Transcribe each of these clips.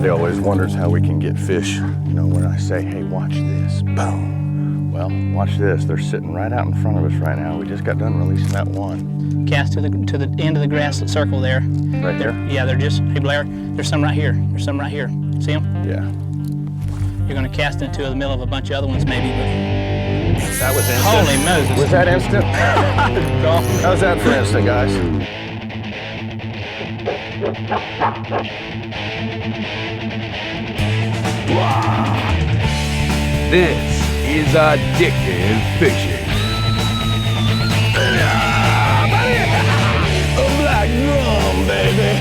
Everybody always wonders how we can get fish. You know, when I say, hey, watch this, boom. Well, watch this. They're sitting right out in front of us right now. We just got done releasing that one. Cast to the end of the grass circle there. Right here? Yeah, they're just, hey Blair, there's some right here. There's some right here. See them? Yeah. You're gonna cast into the middle of a bunch of other ones maybe, but... That was instant. Holy Moses. Was that instant? How's that for instant, guys? This is addictive fishing. A black drum, baby.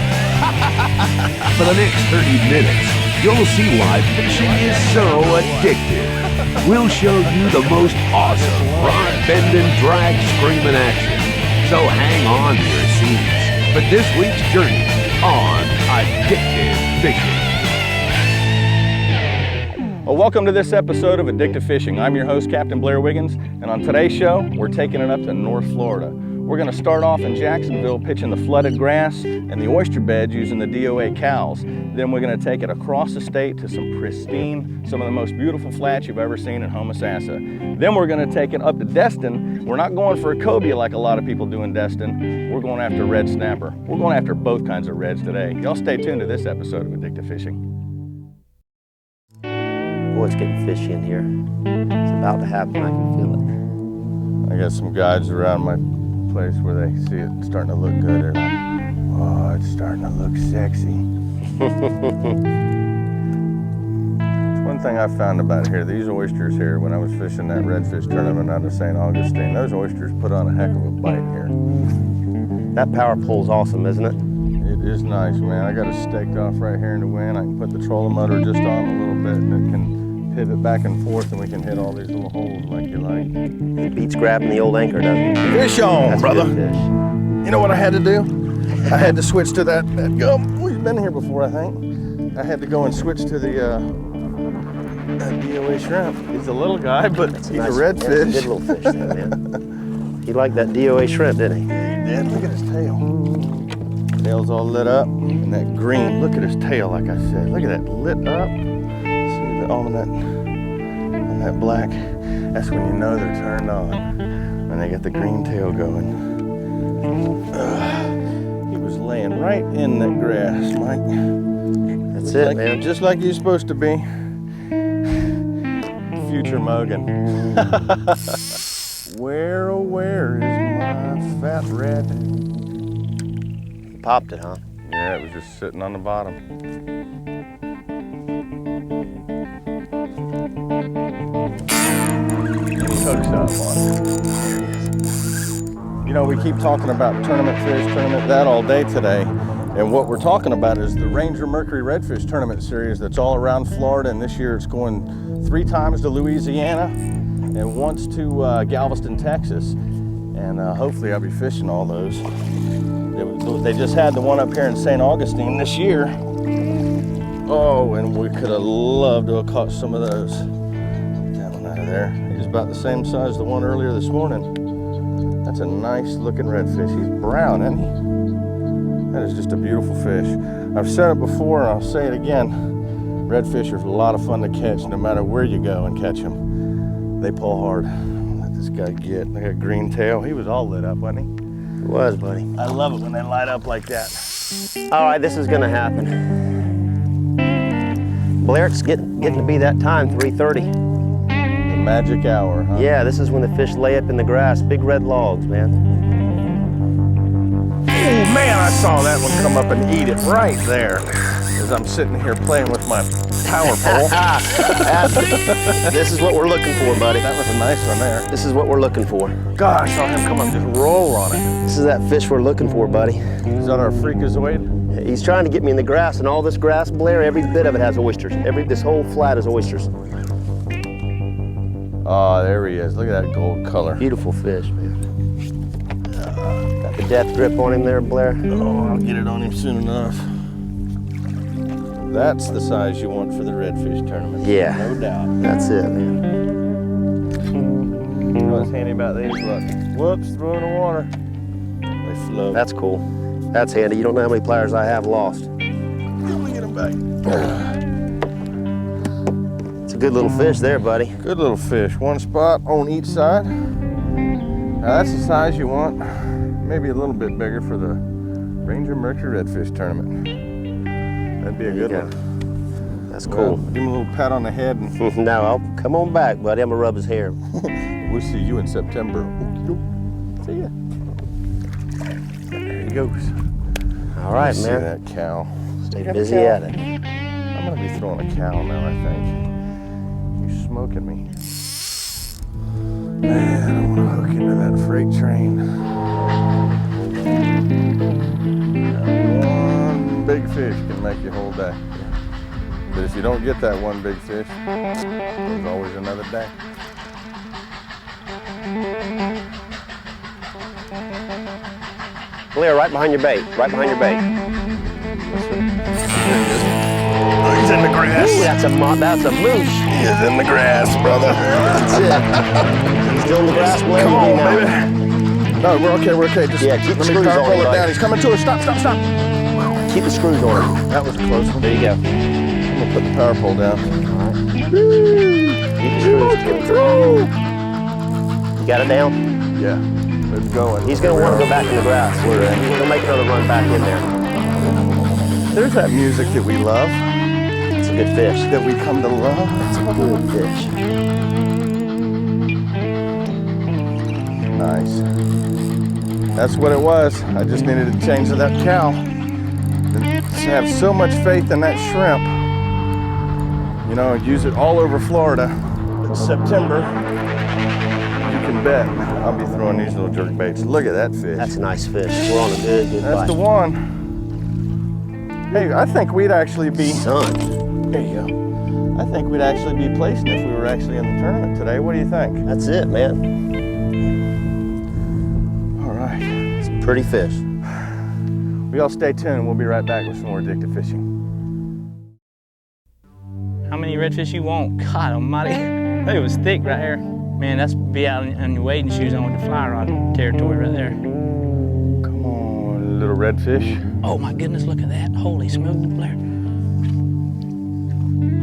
For the next 30 minutes, you'll see why fishing is so addictive. We'll show you the most awesome rod bending, drag screaming action. So hang on to your seats for this week's journey on Addictive Fishing. Well, welcome to this episode of Addictive Fishing. I'm your host, Capt Blair Wiggins, and on today's show, we're taking it up to North Florida. We're going to start off in Jacksonville pitching the flooded grass and the oyster beds using the DOA cows. Then we're going to take it across the state to some pristine, some of the most beautiful flats you've ever seen in Homosassa. Then we're going to take it up to Destin. We're not going for a cobia like a lot of people do in Destin. We're going after red snapper. We're going after both kinds of reds today. Y'all stay tuned to this episode of Addictive Fishing. Boy, it's getting fishy in here. It's about to happen. I can feel it. I got some guides around my place where they see it starting to look good. They're like, oh, it's starting to look sexy. It's one thing I found about here, these oysters here, when I was fishing that redfish tournament out of St. Augustine, those oysters put on a heck of a bite here. That power pull's awesome, isn't it? It is nice, man. I got it staked off right here in the wind. I can put the trolling motor just on a little bit and it can pivot back and forth and we can hit all these little holes like you like. It beats grabbing the old anchor, doesn't it? Fish on, That's brother. Good fish. You know what I had to do? I had to switch to that gum. We've been here before, I think. I had to go and switch to the that DOA shrimp. He's a little guy, but he's nice, a redfish. That's a good little fish there, man. He liked that DOA shrimp, didn't he? Yeah, he did. Look at his tail. Tail's all lit up. And that green, look at his tail, like I said. Look at that lit up. See the on that black. That's when you know they're turned on. When they get the green tail going. He was laying right in that grass, Mike. That's it, man. Just like you're supposed to be. Future Mogan. Where, oh, where is my fat red? He popped it, huh? Yeah, it was just sitting on the bottom. And he hooks up on it. There he is. You know, we keep talking about tournament fish, tournament that all day today. And what we're talking about is the Ranger Mercury Redfish Tournament Series that's all around Florida. And this year it's going 3 times to Louisiana and once to Galveston, Texas. And hopefully I'll be fishing all those. They just had the one up here in St. Augustine this year. Oh, and we could have loved to have caught some of those. That one out of there. He's about the same size as the one earlier this morning. That's a nice looking redfish. He's brown, isn't he? That is just a beautiful fish. I've said it before and I'll say it again. Redfish are a lot of fun to catch no matter where you go and catch them. They pull hard. Let this guy get. Look at that green tail. He was all lit up, wasn't he? It was, buddy. I love it when they light up like that. All right, this is gonna happen. Blair, it's getting to be that time, 3:30. The magic hour, huh? Yeah, this is when the fish lay up in the grass. Big red logs, man. Oh man, I saw that one come up and eat it right there. As I'm sitting here playing with my power pole. This is what we're looking for, buddy. That was a nice one there. This is what we're looking for. God, I saw him come up and just roll on it. This is that fish we're looking for, buddy. Is that our freakazoid? He's trying to get me in the grass, and all this grass, Blair, every bit of it has oysters. This whole flat is oysters. Oh, there he is. Look at that gold color. Beautiful fish, man. Got the death grip on him there, Blair. Oh, I'll get it on him soon enough. That's the size you want for the redfish tournament. Yeah. No doubt. That's it, man. You know what's handy about these? Look. Whoops, throw in the water. They float. That's cool. That's handy. You don't know how many pliers I have lost. Look at him on back. It's a good little fish there, buddy. Good little fish. One spot on each side. Now that's the size you want. Maybe a little bit bigger for the Ranger Mercury Redfish tournament. That'd be a good one. That's cool. Give him a little pat on the head. And No, I'll come on back, buddy. I'm gonna rub his hair. we'll see you in September. See ya. There he goes. All right, See man. that cow. Stay Got a busy cow? at it. I'm gonna be throwing a cow now, I think. You're smoking me. Man, I wanna hook into that freight train. One big fish can make your whole day. But if you don't get that one big fish, there's always another day. Blair, right behind your bait. Right behind your bait. Oh, he's in the grass. Ooh, that's a moose. He is in the grass, brother. That's it. Still in the grass, Blair? Come You on, now? baby. No, we're okay, we're okay. Just Yeah, keep the let me screws power on pull it, it buddy. down. He's coming to us. Stop, stop, stop. Keep the screws on it. That was a close one. There you go. I'm gonna put the power pole down. Keep the screws through. You got it down? Yeah, it's going. He's going to want to go back in the grass. He's going to make another run back in there. There's that music that we love, It's a good fish. that we come to love. It's a good fish. Nice. That's what it was. I just needed to change to that cow. And to have so much faith in that shrimp. You know, use it all over Florida. In September, you can bet I'll be throwing these little jerk baits. Look at that fish. That's a nice fish. We're on a good That's bite. the one. Hey, I think we'd actually be, Son. there you go. I think we'd actually be placing if we were actually in the tournament today. What do you think? That's it, man. All right. It's a pretty fish. We all stay tuned and we'll be right back with some more addictive fishing. How many redfish you want? God almighty. It was thick right here. Man, that's be out in your wading shoes on with the fly rod territory right there. Come on, little redfish. Oh my goodness, look at that. Holy smoke, Blair.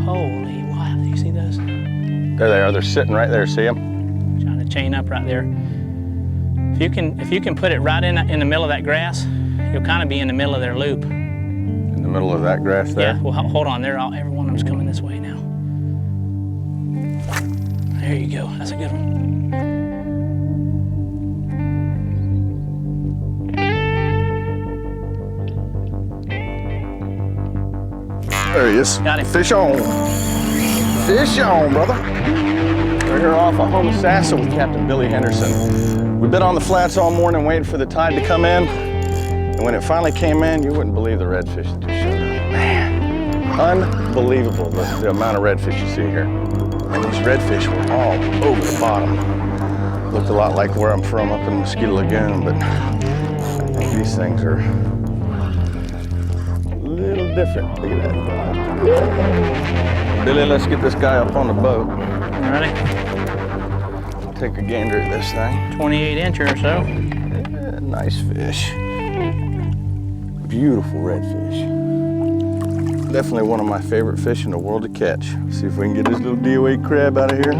Holy wow, do you see those? There they are, they're sitting right there, see them? Trying to chain up right there. If you can put it right in the middle of that grass, you'll kind of be in the middle of their loop. In the middle of that grass there? Yeah, well, hold on. Every one of them's coming this way now. There you go. That's a good one. There he is. Got him. Fish on. Fish on, brother. We're here off of Homosassa with Captain Billy Henderson. We've been on the flats all morning waiting for the tide to come in. And when it finally came in, you wouldn't believe the redfish that just showed up. Man, unbelievable the amount of redfish you see here. And these redfish were all over the bottom. Looked a lot like where I'm from up in Mosquito Lagoon, but I think these things are a little different. Look at that. Billy, let's get this guy up on the boat. Ready? Take a gander at this thing. 28 incher or so. Yeah, nice fish. Beautiful redfish. Definitely one of my favorite fish in the world to catch. See if we can get this little DOA crab out of here.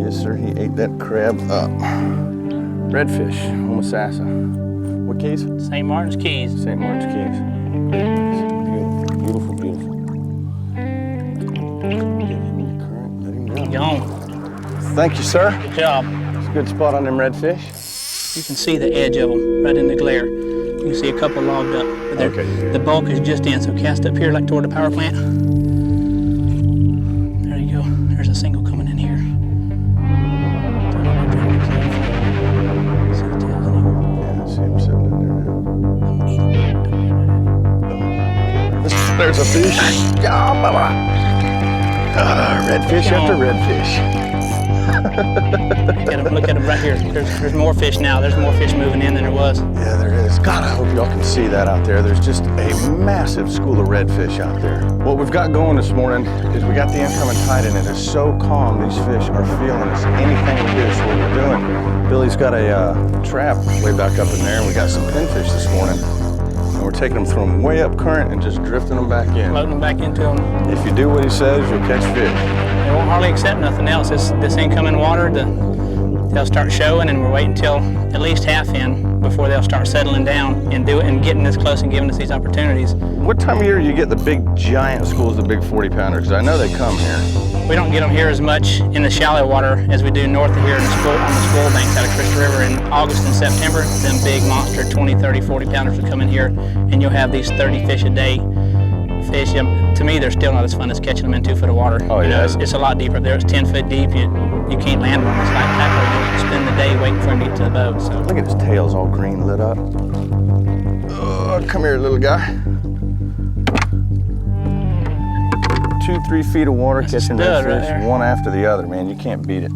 Yes, sir, he ate that crab up. Redfish, Homosassa. What keys? St. Martin's Keys. St. Martin's Keys. Beautiful, beautiful, beautiful. Get him in the current, let him go. Gone. Thank you, sir. Good job. It's a good spot on them redfish. You can see the edge of them right in the glare. You can see a couple logged up. But Okay. The bulk is just in, so cast up here like toward the power plant. There you go. There's a single coming in here. See the tails in here? Yeah, I see him sitting in there now. There's a fish. Yeah, baba. Redfish after redfish. Look at them right here. There's more fish now. There's more fish moving in than there was. Yeah, there is. God, I hope y'all can see that out there. There's just a massive school of redfish out there. What we've got going this morning is we got the incoming tide and it is so calm. These fish are feeling us. Anything we do is what we're doing. Billy's got a trap way back up in there and we got some pinfish this morning. And we're taking them through them way up current and just drifting them back in. Floating them back into them. If you do what he says, you'll catch fish. They won't hardly accept nothing else. This incoming water, they'll start showing, and we're waiting until at least half in before they'll start settling down and getting this close and giving us these opportunities. What time of year do you get the big giant schools, the big 40-pounders? Because I know they come here. We don't get them here as much in the shallow water as we do north of here on the spoil banks out of Crystal River in August and September. Them big monster 20, 30, 40-pounders will come in here, and you'll have these 30 fish a day. Fish, to me, they're still not as fun as catching them in 2 foot of water. Oh, yeah. It's a lot deeper. There, it's 10 foot deep. You can't land one. It's like tackle. You spend the day waiting for him to get to the boat. So Look at his tail's all green lit up. Oh, come here, little guy. 2, 3 feet of water catching redfish, right one after the other, man. You can't beat it.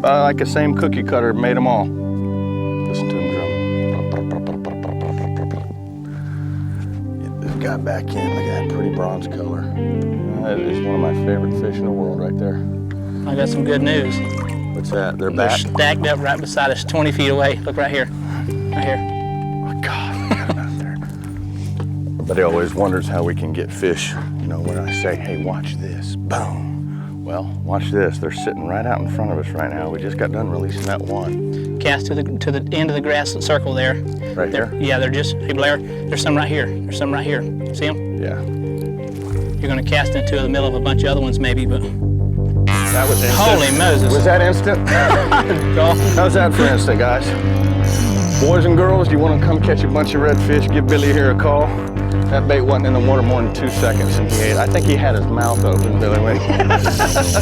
Like the same cookie cutter made them all. Listen to him drum. Get this guy back in. Look at that pretty bronze color. That is one of my favorite fish in the world right there. I got some good news. What's that? They're They're back? stacked up right beside us, 20 feet away. Look right here. Right here. Oh, God, look at him out there. Everybody always wonders how we can get fish. You know, when I say, hey, watch this, boom. Well, watch this. They're sitting right out in front of us right now. We just got done releasing that one. Cast to the end of the grass circle there. Right here? Yeah, they're just, hey Blair, there's some right here. There's some right here. See them? Yeah. You're gonna cast into the middle of a bunch of other ones maybe, but That was instant. holy Moses. Was that instant? How's that for instant, guys? Boys and girls, you want to come catch a bunch of redfish, give Billy here a call. That bait wasn't in the water more than 2 seconds and he ate. I think he had his mouth open, Billy, when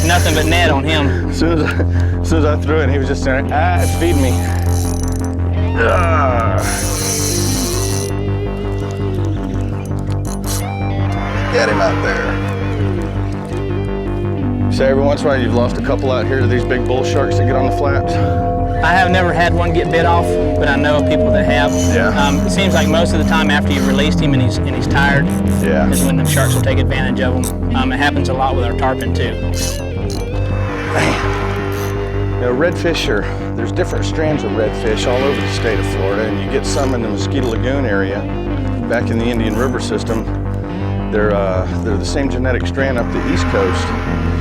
Nothing but net on him. As soon as I threw it, he was just saying, it's feeding me. Get him out there. Say every once in a while you've lost a couple out here to these big bull sharks that get on the flats. I have never had one get bit off, but I know of people that have. Yeah. It seems like most of the time after you've released him and he's tired, Yeah. is when the sharks will take advantage of him. It happens a lot with our tarpon too. You know, redfish there's different strands of redfish all over the state of Florida, and you get some in the Mosquito Lagoon area, back in the Indian River system. They're the same genetic strand up the East Coast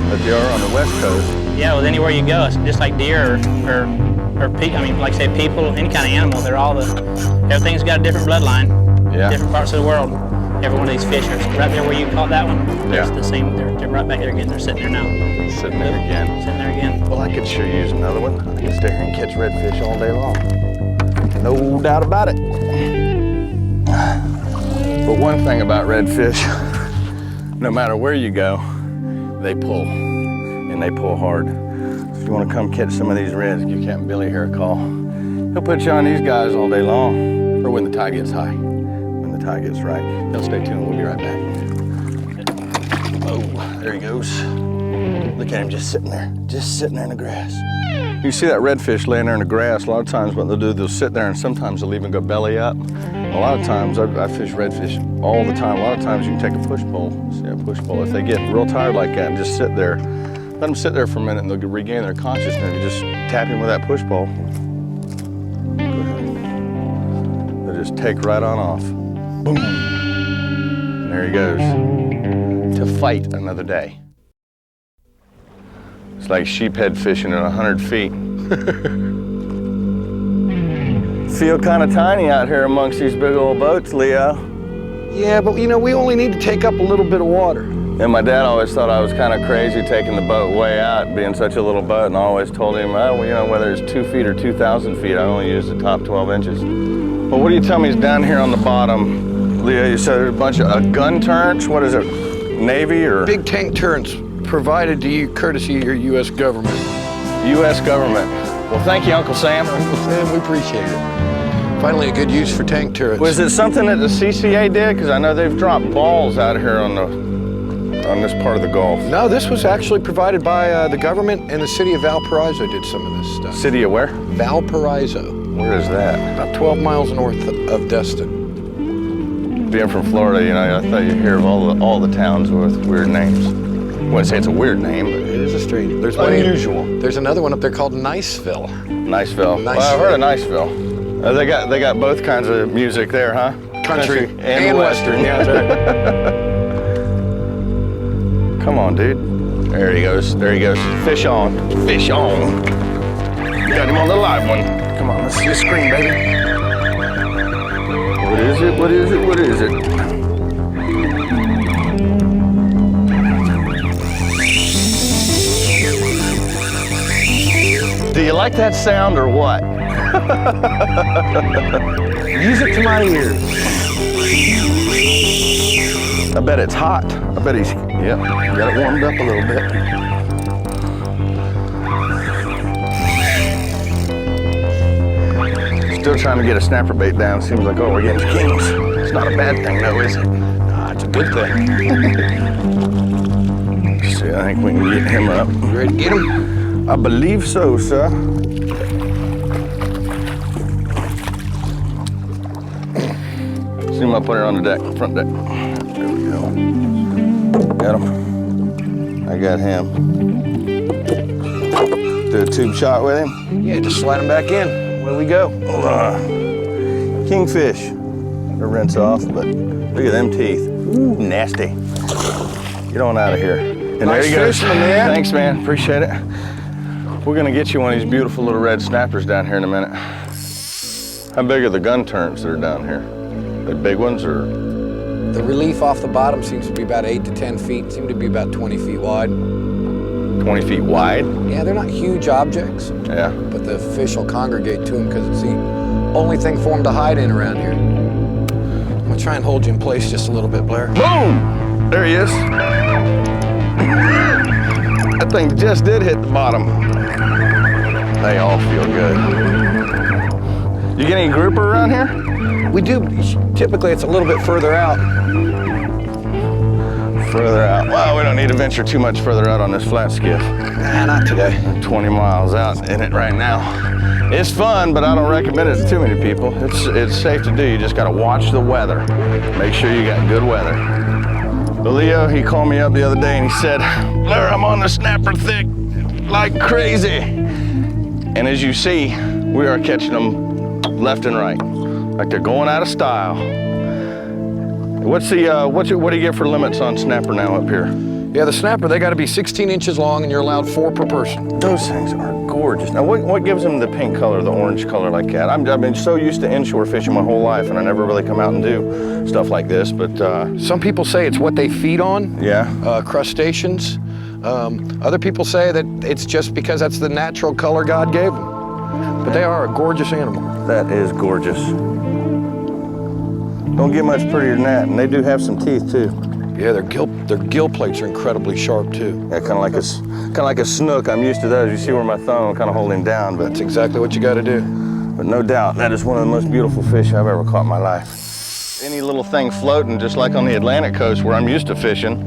that they are on the West Coast. Yeah, well, anywhere you go, it's just like deer or like say people, any kind of animal, everything's got a different bloodline. Yeah. Different parts of the world. Every one of these fish are right there where you caught that one. Yeah. It's the same, they're right back there again. They're sitting there now. Sitting there again. Sitting there again. Well, I could sure use another one. I can stay here and catch redfish all day long. No doubt about it. But one thing about redfish, no matter where you go, they pull, and they pull hard. So if you want to come catch some of these reds, give Captain Billy here a call. He'll put you on these guys all day long, or when the tide gets high. When the tide gets right. He'll stay tuned, we'll be right back. Oh, there he goes. Look at him just sitting there in the grass. You see that redfish laying there in the grass, a lot of times what they'll do, they'll sit there and sometimes they'll even go belly up. A lot of times, I fish redfish all the time. A lot of times you can take a push pole, see a push pole. If they get real tired like that and just sit there, let them sit there for a minute and they'll regain their consciousness. You just tap him with that push pole. Go ahead. They'll just take right on off. Boom. And there he goes. To fight another day. It's like sheephead fishing at 100 feet. Feel kind of tiny out here amongst these big old boats, Leo. Yeah, but you know, we only need to take up a little bit of water. And my dad always thought I was kind of crazy taking the boat way out, being such a little boat, and I always told him, oh, well, you know, whether it's 2 feet or 2,000 feet, I only use the top 12 inches. Well, what do you tell me is down here on the bottom, Leo, you said there's a bunch of gun turrets? What is it, Navy or? Big tank turrets provided to you courtesy of your U.S. government. U.S. government. Well, thank you, Uncle Sam. Uncle Sam, we appreciate it. Finally, a good use for tank turrets. Was it something that the CCA did? Because I know they've dropped balls out here on this part of the Gulf. No, this was actually provided by the government, and the city of Valparaiso did some of this stuff. City of where? Valparaiso. Where is that? About 12 miles north of Destin. Being from Florida, you know, I thought you'd hear of all the towns with weird names. I wouldn't say it's a weird name, but It is a strange. There's unusual. There's another one up there called Niceville. Niceville. Nice. Well, I've heard of Niceville. They got both kinds of music there, huh? Country and Western. Yeah, that's right. Come on, dude. There he goes. There he goes. Fish on. Fish on. Got him on the live one. Come on, let's see the screen, baby. What is it? What is it? What is it? Do you like that sound or what? Music to my ears. I bet it's hot. I bet he's, yep, got it warmed up a little bit. Still trying to get a snapper bait down. Seems like, oh, we're getting kings. It's not a bad thing though, is it? Nah, it's a good thing. See, I think we can get him up. You ready to get him? I believe so, sir. See him, I put it on the deck, front deck. There we go. Got him. I got him. Do a tube shot with him. Yeah, just slide him back in. Where we go? Kingfish. To rinse off, but look at them teeth. Ooh, nasty. Get on out of here. And Nice there you go. fishing, man. Thanks, man. Appreciate it. We're gonna get you one of these beautiful little red snappers down here in a minute. How big are the gun turrets that are down here? The big ones or? The relief off the bottom seems to be about 8 to 10 feet. Seem to be about 20 feet wide. 20 feet wide? Yeah, they're not huge objects, Yeah. but the fish will congregate to them because it's the only thing for them to hide in around here. I'm gonna try and hold you in place just a little bit, Blair. Boom! There he is. That thing just did hit the bottom. They all feel good. You get any grouper around here? We do. Typically, it's a little bit further out. Further out. Well, we don't need to venture too much further out on this flat skiff. Nah, not today. 20 miles out in it right now. It's fun, but I don't recommend it to too many people. It's safe to do. You just gotta watch the weather. Make sure you got good weather. But Leo, he called me up the other day and he said, Blair, I'm on the snapper thick like crazy. And as you see, we are catching them left and right. Like they're going out of style. What's the, what do you get for limits on snapper now up here? Yeah, the snapper, they gotta be 16 inches long and you're allowed 4 per person. Those things are gorgeous. Now, what gives them the pink color, the orange color like that? I've been so used to inshore fishing my whole life, and I never really come out and do stuff like this, but... Some people say it's what they feed on. Yeah. Crustaceans. Other people say that it's just because that's the natural color God gave them. But they are a gorgeous animal. That is gorgeous. Don't get much prettier than that, and they do have some teeth, too. Yeah, their gill plates are incredibly sharp, too. Yeah, kind of like a snook. I'm used to those. You see where my thumb, I'm kind of holding down, but... That's exactly what you gotta do. But no doubt, that is one of the most beautiful fish I've ever caught in my life. Any little thing floating, just like on the Atlantic coast where I'm used to fishing,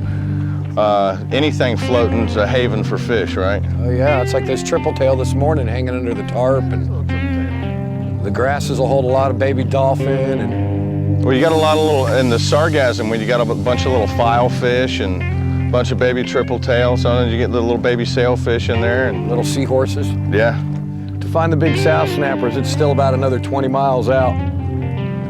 anything floating's a haven for fish, right? Oh yeah, it's like this triple tail this morning hanging under the tarp, and the grasses will hold a lot of baby dolphin, and well, you got a lot of little, in the sargassum, when you got a bunch of little file fish and a bunch of baby triple tail, sometimes you get little baby sailfish in there. And little seahorses. yeah. To find the big south snappers, it's still about another 20 miles out.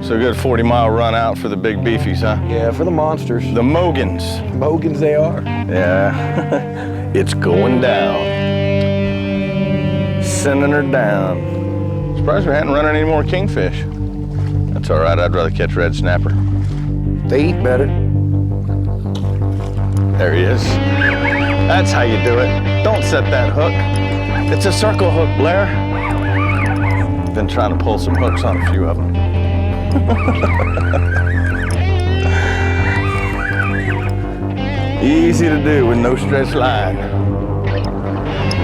So a good 40-mile run out for the big beefies, huh? Yeah, for the monsters. The Mogans. Mogans they are. Yeah. It's going down. Sending her down. Surprised we hadn't run any more kingfish. That's all right, I'd rather catch red snapper. They eat better. There he is. That's how you do it. Don't set that hook. It's a circle hook, Blair. Been trying to pull some hooks on a few of them. Easy to do with no stretch line.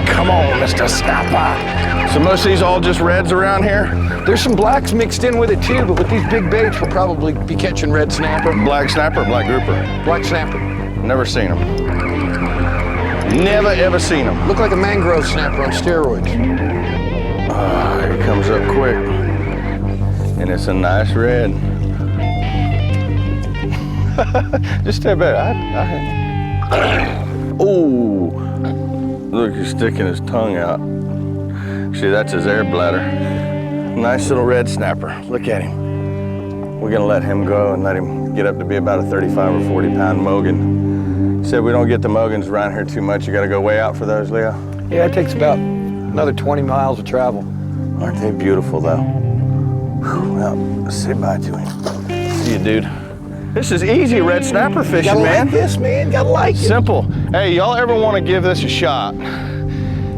Come on, Mr. Snapper. So most of these all just reds around here? There's some blacks mixed in with it too, but with these big baits, we'll probably be catching red snapper. Black snapper or black grouper? Black snapper. Never seen them. Never ever seen them. Look like a mangrove snapper on steroids. He comes up quick. And it's a nice red. Just stay back. Oh, look, he's sticking his tongue out. See, that's his air bladder. Nice little red snapper. Look at him. We're gonna let him go and let him get up to be about a 35 or 40 pound Mogan. He said we don't get the Mogans around here too much. You gotta go way out for those, Leo? Yeah, it takes about another 20 miles of travel. Aren't they beautiful though? Whew, well, let's say bye to him. See you, dude. This is easy red snapper fishing, Gotta man. like this, man. Gotta like it. Simple. Hey, y'all ever want to give this a shot?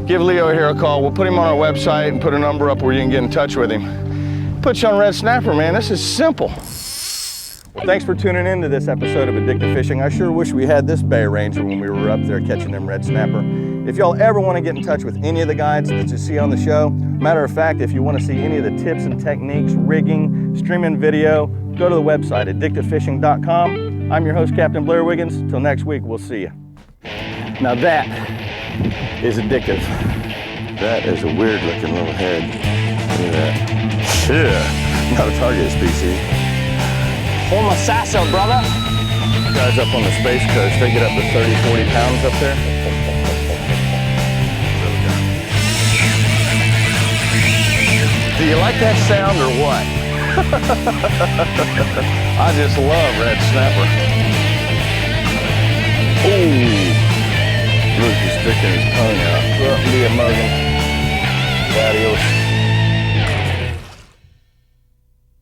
Give Leo here a call. We'll put him on our website and put a number up where you can get in touch with him. Put you on red snapper, man. This is simple. Well, thanks for tuning in to this episode of Addictive Fishing. I sure wish we had this Bay Ranger when we were up there catching them red snapper. If y'all ever want to get in touch with any of the guides that you see on the show, matter of fact, if you want to see any of the tips and techniques, rigging, streaming video, go to the website, addictivefishing.com. I'm your host, Capt Blair Wiggins. Till next week, we'll see you. Now that is addictive. That is a weird looking little head. Look at that. Yeah, not a target species. Homosassa, brother. Guys up on the Space Coast, they get up to 30, 40 pounds up there. Do you like that sound or what? I just love red snapper. Ooh. Look, he's sticking his tongue out. Well, be a Mogan. Adios.